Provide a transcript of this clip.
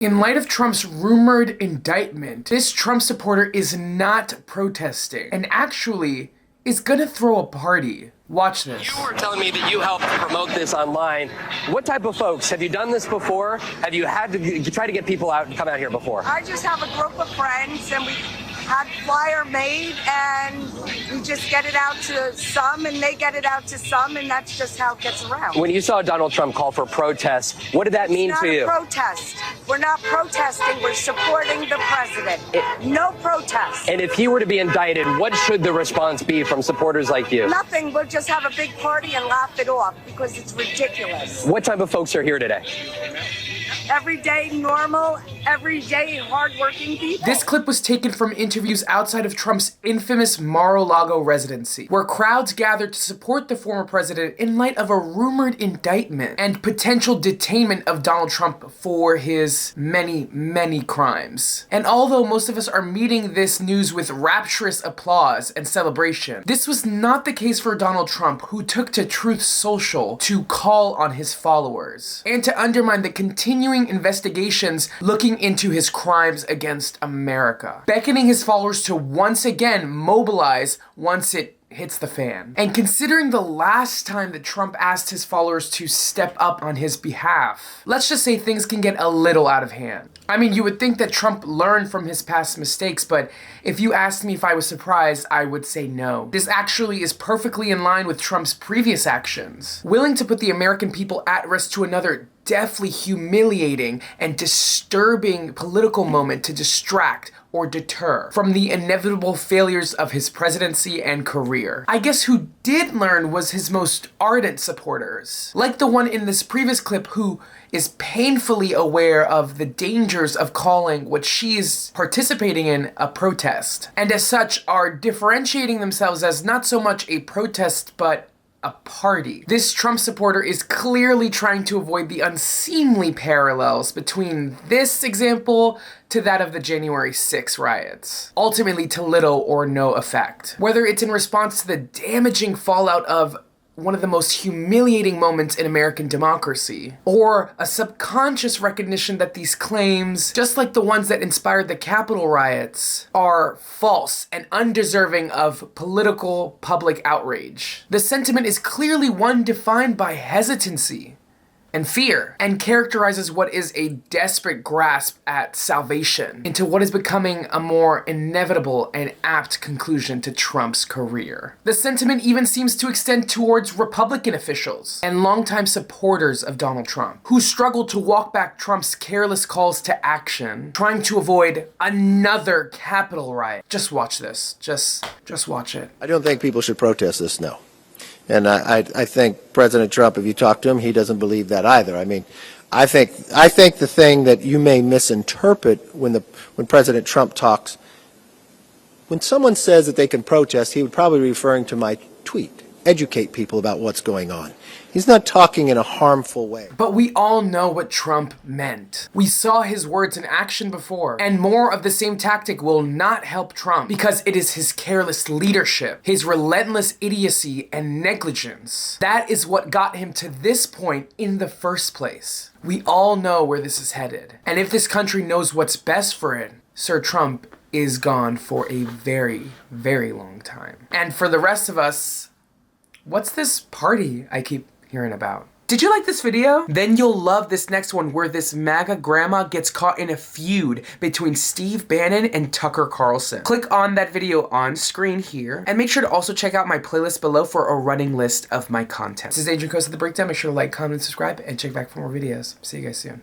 In light of Trump's rumored indictment, this Trump supporter is not protesting and actually is gonna throw a party. Watch this. You were telling me that you helped promote this online. What type of folks? Have you done this before? Have you had to try to get people out and come out here before? I just have a group of friends and we had flyer made and we just get it out to some and they get it out to some and that's just how it gets around. When you saw Donald Trump call for protests, what did that mean to you? It's not a protest. We're not protesting. We're supporting the president. No protest. And if he were to be indicted, what should the response be from supporters like you? Nothing. We'll just have a big party and laugh it off because it's ridiculous. What type of folks are here today? Everyday, normal, everyday, hardworking people. This clip was taken from interviews outside of Trump's infamous Mar-a-Lago residency, where crowds gathered to support the former president in light of a rumored indictment and potential detainment of Donald Trump for his many, many crimes. And although most of us are meeting this news with rapturous applause and celebration, this was not the case for Donald Trump, who took to Truth Social to call on his followers and to undermine the continuing investigations looking into his crimes against America, beckoning his followers to once again mobilize once it hits the fan. And considering the last time that Trump asked his followers to step up on his behalf, let's just say things can get a little out of hand. I mean, you would think that Trump learned from his past mistakes, but if you asked me if I was surprised, I would say no. This actually is perfectly in line with Trump's previous actions, willing to put the American people at risk to another deathly humiliating and disturbing political moment to distract or deter from the inevitable failures of his presidency and career. I guess who did learn was his most ardent supporters, like the one in this previous clip who is painfully aware of the dangers of calling what she is participating in a protest, and as such are differentiating themselves as not so much a protest but a party. This Trump supporter is clearly trying to avoid the unseemly parallels between this example to that of the January 6 riots, ultimately to little or no effect. Whether it's in response to the damaging fallout of one of the most humiliating moments in American democracy, or a subconscious recognition that these claims, just like the ones that inspired the Capitol riots, are false and undeserving of political public outrage. The sentiment is clearly one defined by hesitancy and fear, and characterizes what is a desperate grasp at salvation into what is becoming a more inevitable and apt conclusion to Trump's career. The sentiment even seems to extend towards Republican officials and longtime supporters of Donald Trump, who struggle to walk back Trump's careless calls to action, trying to avoid another Capitol riot. Just watch this. Just watch it. I don't think people should protest this, no. And I think President Trump, if you talk to him, he doesn't believe that either. I mean, I think the thing that you may misinterpret when President Trump talks, when someone says that they can protest, he would probably be referring to my tweet, educate people about what's going on. He's not talking in a harmful way. But we all know what Trump meant. We saw his words in action before, and more of the same tactic will not help Trump because it is his careless leadership, his relentless idiocy and negligence. That is what got him to this point in the first place. We all know where this is headed. And if this country knows what's best for it, Sir Trump is gone for a very, very long time. And for the rest of us, what's this party I keep hearing about? Did you like this video? Then you'll love this next one where this MAGA grandma gets caught in a feud between Steve Bannon and Tucker Carlson. Click on that video on screen here and make sure to also check out my playlist below for a running list of my content. This is Adrian Costa, The Breakdown. Make sure to like, comment, and subscribe, and check back for more videos. See you guys soon.